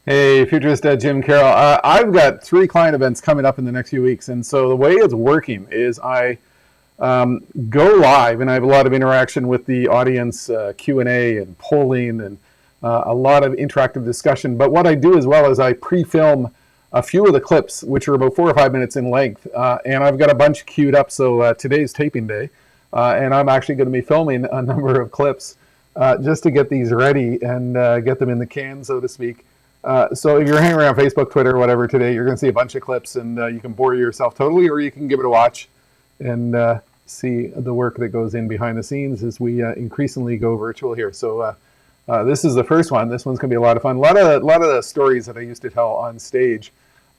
Hey, Futurist Jim Carroll. I've got three client events coming up in the next few weeks, and so the way it's working is I go live, and I have a lot of interaction with the audience, Q&A and polling, and a lot of interactive discussion. But what I do as well is I pre-film a few of the clips, which are about 4 or 5 minutes in length, and I've got a bunch queued up. So today's taping day, and I'm actually going to be filming a number of clips just to get these ready and get them in the can, so to speak. So if you're hanging around Facebook, Twitter, whatever today, you're going to see a bunch of clips, and you can bore yourself totally, or you can give it a watch and see the work that goes in behind the scenes as we increasingly go virtual here. So this is the first one. This one's going to be a lot of fun. A lot of the stories that I used to tell on stage,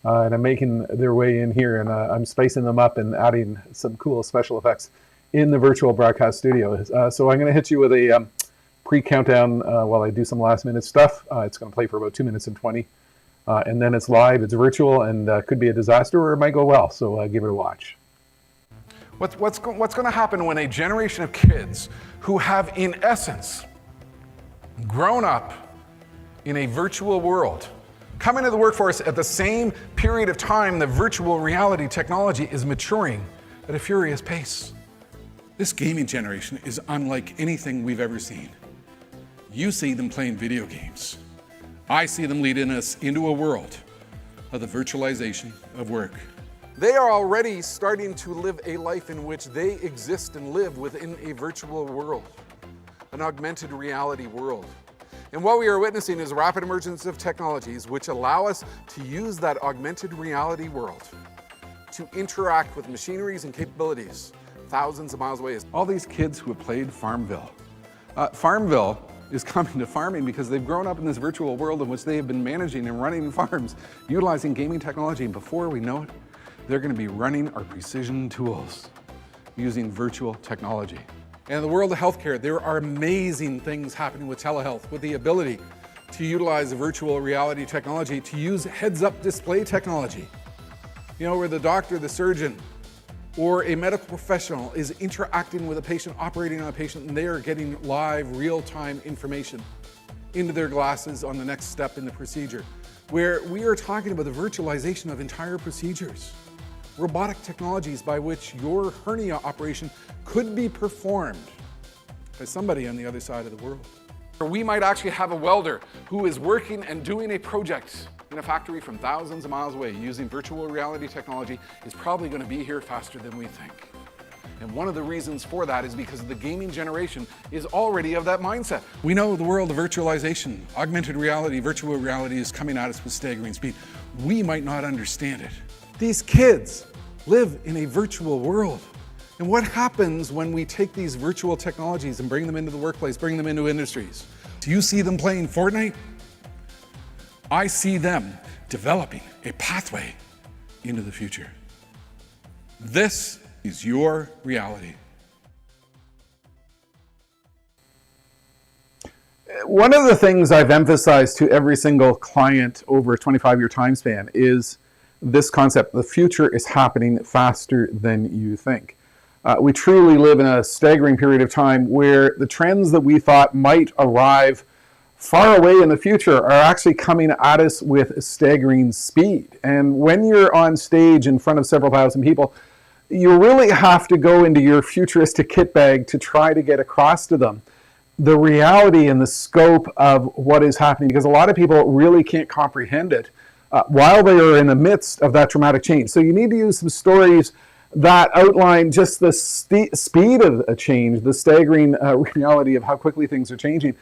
and I'm making their way in here, and I'm spicing them up and adding some cool special effects in the virtual broadcast studio. So I'm going to hit you with a pre-countdown while I do some last-minute stuff. It's going to play for about 2 minutes and 20, and then it's live, it's virtual, and could be a disaster or it might go well, so give it a watch. What's going to happen when a generation of kids who have, in essence, grown up in a virtual world come into the workforce at the same period of time the virtual reality technology is maturing at a furious pace? This gaming generation is unlike anything we've ever seen. You see them playing video games. I see them leading us into a world of the virtualization of work. They are already starting to live a life in which they exist and live within a virtual world, an augmented reality world. And what we are witnessing is a rapid emergence of technologies which allow us to use that augmented reality world to interact with machineries and capabilities thousands of miles away. All these kids who have played Farmville. Farmville is coming to farming because they've grown up in this virtual world in which they have been managing and running farms utilizing gaming technology, and before we know it, they're going to be running our precision tools using virtual technology. And in the world of healthcare, there are amazing things happening with telehealth, with the ability to utilize virtual reality technology, to use heads-up display technology. You know, where the doctor, the surgeon, or a medical professional is interacting with a patient, operating on a patient, and they are getting live, real-time information into their glasses on the next step in the procedure, where we are talking about the virtualization of entire procedures, robotic technologies by which your hernia operation could be performed by somebody on the other side of the world. Or we might actually have a welder who is working and doing a project in a factory from thousands of miles away using virtual reality technology is probably going to be here faster than we think. And one of the reasons for that is because the gaming generation is already of that mindset. We know the world of virtualization, augmented reality, virtual reality is coming at us with staggering speed. We might not understand it. These kids live in a virtual world. And what happens when we take these virtual technologies and bring them into the workplace, bring them into industries? Do you see them playing Fortnite? I see them developing a pathway into the future. This is your reality. One of the things I've emphasized to every single client over a 25-year time span is this concept: the future is happening faster than you think. We truly live in a staggering period of time where the trends that we thought might arrive far away in the future are actually coming at us with staggering speed. And when you're on stage in front of several thousand people, you really have to go into your futuristic kit bag to try to get across to them the reality and the scope of what is happening, because a lot of people really can't comprehend it while they are in the midst of that dramatic change. So you need to use some stories that outline just the speed of a change, the staggering reality of how quickly things are changing.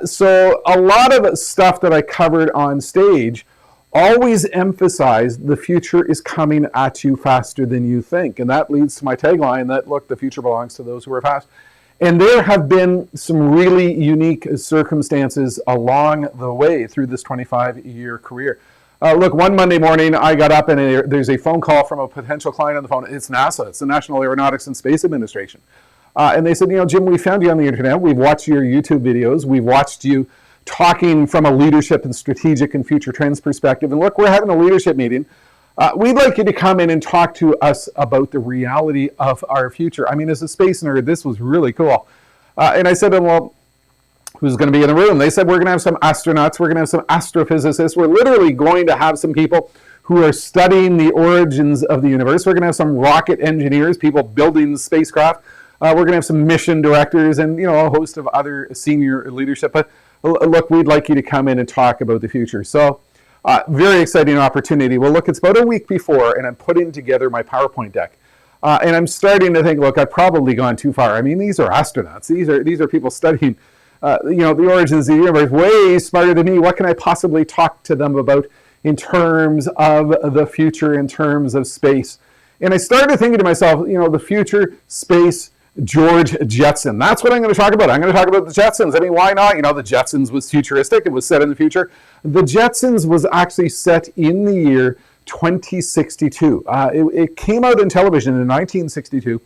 So a lot of stuff that I covered on stage always emphasize the future is coming at you faster than you think. And that leads to my tagline that, look, the future belongs to those who are fast. And there have been some really unique circumstances along the way through this 25-year career. Look, one Monday morning, I got up and there's a phone call from a potential client on the phone. It's NASA. It's the National Aeronautics and Space Administration. And they said, you know, Jim, we found you on the internet. We've watched your YouTube videos. We've watched you talking from a leadership and strategic and future trends perspective. And look, we're having a leadership meeting. We'd like you to come in and talk to us about the reality of our future. I mean, as a space nerd, this was really cool. And I said to them, well, who's going to be in the room. They said we're going to have some astronauts, we're going to have some astrophysicists, we're literally going to have some people who are studying the origins of the universe. We're going to have some rocket engineers, people building the spacecraft. We're going to have some mission directors and a host of other senior leadership. But look, we'd like you to come in and talk about the future. So very exciting opportunity. Well, look, it's about a week before, and I'm putting together my PowerPoint deck. And I'm starting to think, look, I've probably gone too far. I mean, these are astronauts. These are people studying, the origins of the universe, way smarter than me. What can I possibly talk to them about in terms of the future, in terms of space? And I started thinking to myself, the future, space, George Jetson. That's what I'm going to talk about. I'm going to talk about the Jetsons. I mean, why not? The Jetsons was futuristic. It was set in the future. The Jetsons was actually set in the year 2062. It came out in television in 1962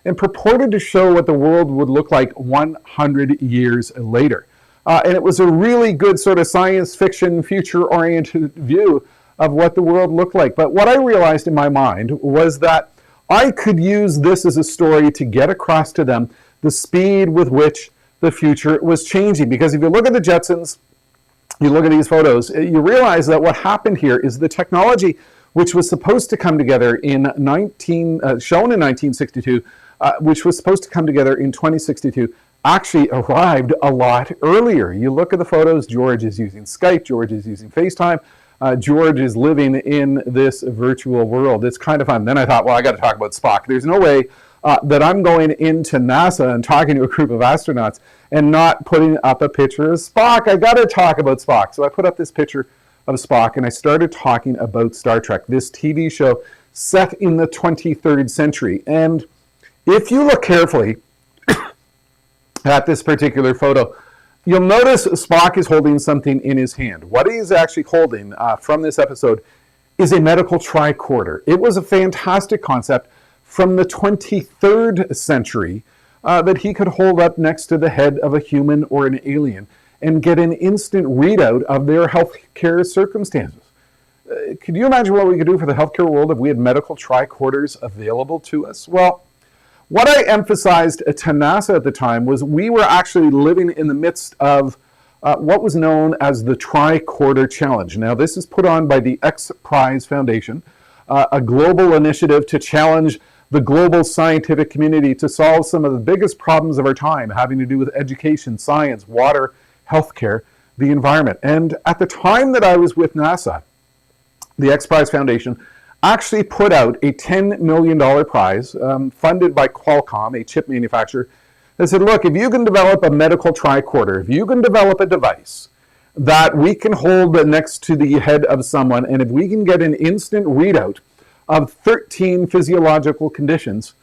and purported to show what the world would look like 100 years later. And it was a really good sort of science fiction, future-oriented view of what the world looked like. But what I realized in my mind was that I could use this as a story to get across to them the speed with which the future was changing. Because if you look at the Jetsons, you look at these photos, you realize that what happened here is the technology which was supposed to come together in shown in 1962, which was supposed to come together in 2062, actually arrived a lot earlier. You look at the photos, George is using Skype, George is using FaceTime, George is living in this virtual world. It's kind of fun. Then I thought, well, I got to talk about Spock. There's no way that I'm going into NASA and talking to a group of astronauts and not putting up a picture of Spock. I got to talk about Spock. So I put up this picture of Spock and I started talking about Star Trek, this TV show set in the 23rd century. And if you look carefully at this particular photo, you'll notice Spock is holding something in his hand. What he's actually holding from this episode is a medical TriQuarter. It was a fantastic concept from the 23rd century that he could hold up next to the head of a human or an alien and get an instant readout of their healthcare circumstances. Could you imagine what we could do for the healthcare world if we had medical TriQuarters available to us? Well, what I emphasized to NASA at the time was we were actually living in the midst of what was known as the TriQuarter Challenge. Now, this is put on by the X Prize Foundation, a global initiative to challenge the global scientific community to solve some of the biggest problems of our time, having to do with education, science, water, healthcare, the environment. And at the time that I was with NASA, the X Prize Foundation actually put out a $10 million prize funded by Qualcomm, a chip manufacturer. They said, look, if you can develop a medical TriQuarter, if you can develop a device that we can hold next to the head of someone, and if we can get an instant readout of 13 physiological conditions,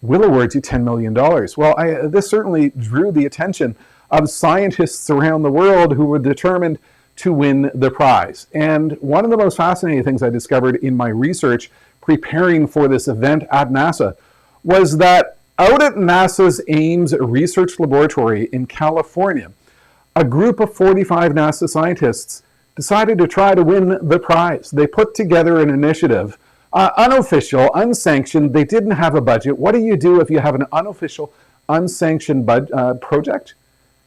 we'll award you $10 million. Well, this certainly drew the attention of scientists around the world who were determined to win the prize. And one of the most fascinating things I discovered in my research preparing for this event at NASA was that out at NASA's Ames Research Laboratory in California, a group of 45 NASA scientists decided to try to win the prize. They put together an initiative, unofficial, unsanctioned. They didn't have a budget. What do you do if you have an unofficial, unsanctioned project?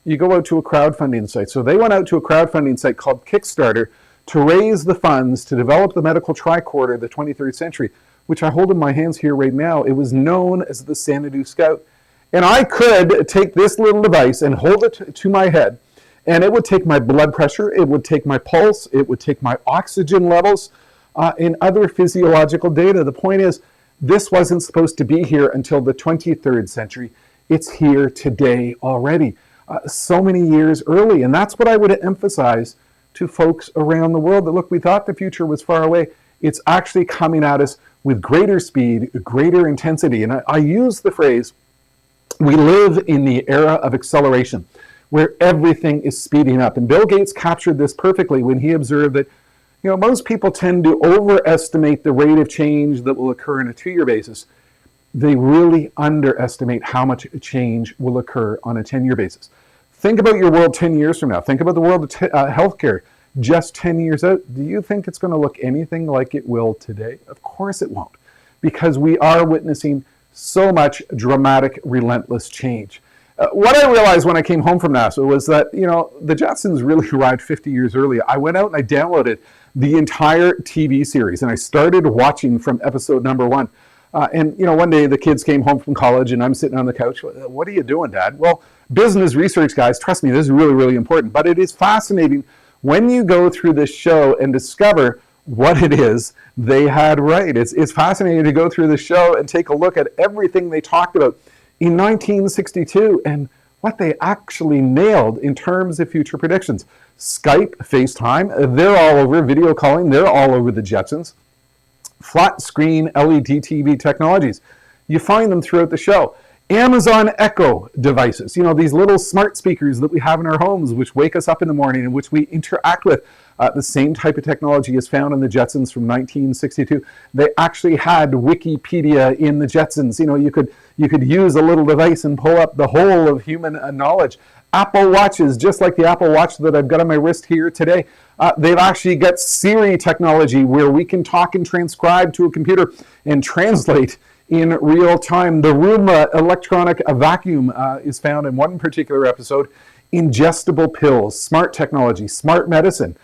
You go out to a crowdfunding site. So they went out to a crowdfunding site called Kickstarter to raise the funds to develop the medical TriQuarter of the 23rd century, which I hold in my hands here right now. It was known as the Xanadu Scout. And I could take this little device and hold it to my head, and it would take my blood pressure, it would take my pulse, it would take my oxygen levels, and other physiological data. The point is, this wasn't supposed to be here until the 23rd century. It's here today already. So many years early. And that's what I would emphasize to folks around the world, that look, we thought the future was far away. It's actually coming at us with greater speed, greater intensity. And I use the phrase, we live in the era of acceleration, where everything is speeding up. And Bill Gates captured this perfectly when he observed that, most people tend to overestimate the rate of change that will occur on a 2-year basis. They really underestimate how much change will occur on a 10-year basis. Think about your world 10 years from now. Think about the world of healthcare just 10 years out. Do you think it's going to look anything like it will today? Of course it won't, because we are witnessing so much dramatic, relentless change. What I realized when I came home from NASA was that, the Jetsons really arrived 50 years early. I went out and I downloaded the entire TV series, and I started watching from episode number 1. One day the kids came home from college, and I'm sitting on the couch. What are you doing, Dad? Well, business research, guys, trust me, this is really, really important. But it is fascinating when you go through this show and discover what it is they had right. It's fascinating to go through the show and take a look at everything they talked about in 1962 and what they actually nailed in terms of future predictions. Skype, FaceTime, they're all over. Video calling, they're all over the Jetsons. Flat screen LED TV technologies, you find them throughout the show. Amazon Echo devices, these little smart speakers that we have in our homes, which wake us up in the morning and which we interact with. The same type of technology is found in the Jetsons from 1962. They actually had Wikipedia in the Jetsons. You could use a little device and pull up the whole of human knowledge. Apple Watches, just like the Apple Watch that I've got on my wrist here today, they've actually got Siri technology where we can talk and transcribe to a computer and translate in real time. The Roomba electronic vacuum is found in one particular episode. Ingestible pills, smart technology, smart medicine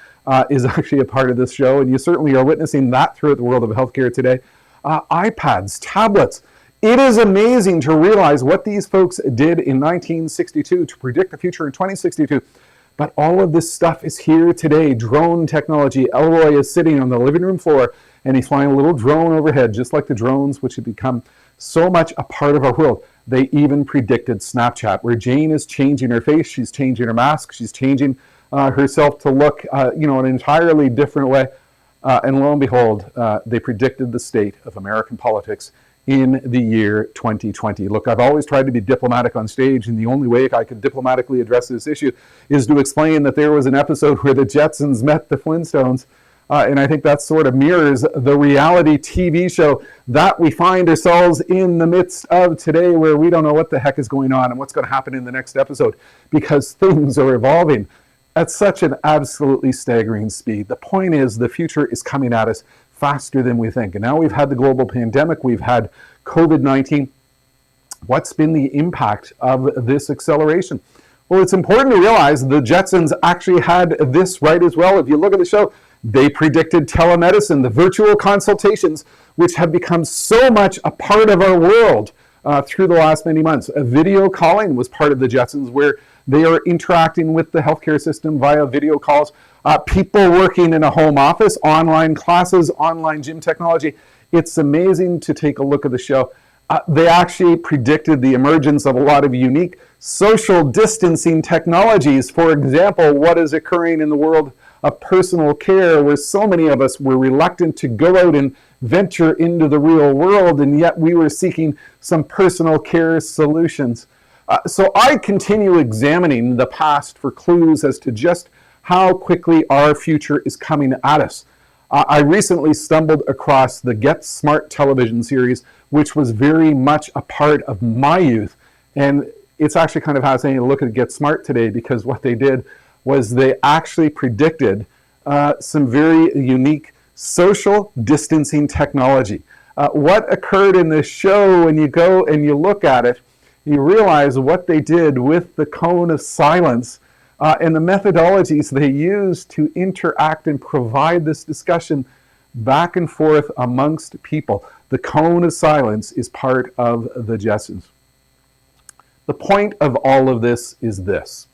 is actually a part of this show, and you certainly are witnessing that throughout the world of healthcare today. iPads, tablets. It is amazing to realize what these folks did in 1962 to predict the future in 2062. But all of this stuff is here today. Drone technology. Elroy is sitting on the living room floor and he's flying a little drone overhead, just like the drones which have become so much a part of our world. They even predicted Snapchat, where Jane is changing her face, she's changing her mask, she's changing herself to look an entirely different way. And lo and behold, they predicted the state of American politics in the year 2020. Look, I've always tried to be diplomatic on stage, and the only way I could diplomatically address this issue is to explain that there was an episode where the Jetsons met the Flintstones, and I think that sort of mirrors the reality TV show that we find ourselves in the midst of today, where we don't know what the heck is going on and what's going to happen in the next episode, because things are evolving at such an absolutely staggering speed. The point is, the future is coming at us faster than we think. And now we've had the global pandemic, we've had COVID-19. What's been the impact of this acceleration? Well, it's important to realize the Jetsons actually had this right as well. If you look at the show, they predicted telemedicine, the virtual consultations, which have become so much a part of our world through the last many months. Video calling was part of the Jetsons, where they are interacting with the healthcare system via video calls. People working in a home office, online classes, online gym technology. It's amazing to take a look at the show. They actually predicted the emergence of a lot of unique social distancing technologies. For example, what is occurring in the world of personal care, where so many of us were reluctant to go out and venture into the real world, and yet we were seeking some personal care solutions. So I continue examining the past for clues as to just how quickly our future is coming at us. I recently stumbled across the Get Smart television series, which was very much a part of my youth. And it's actually kind of fascinating to look at Get Smart today, because what they did was they actually predicted some very unique social distancing technology. What occurred in this show, when you go and you look at it, you realize what they did with the cone of silence and the methodologies they used to interact and provide this discussion back and forth amongst people. The cone of silence is part of the Jetsons. The point of all of this is this.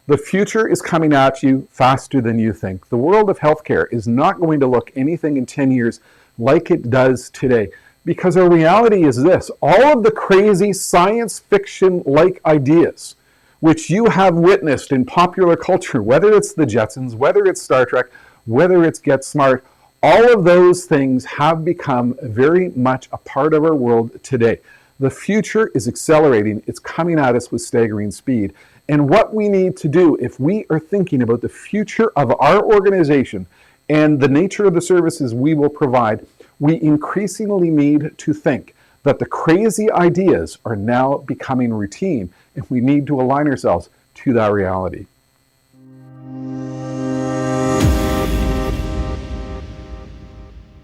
The future is coming at you faster than you think. The world of healthcare is not going to look anything in 10 years like it does today, because our reality is this. All of the crazy science fiction-like ideas which you have witnessed in popular culture, whether it's the Jetsons, whether it's Star Trek, whether it's Get Smart, all of those things have become very much a part of our world today. The future is accelerating. It's coming at us with staggering speed. And what we need to do, if we are thinking about the future of our organization and the nature of the services we will provide, we increasingly need to think that the crazy ideas are now becoming routine, and we need to align ourselves to that reality.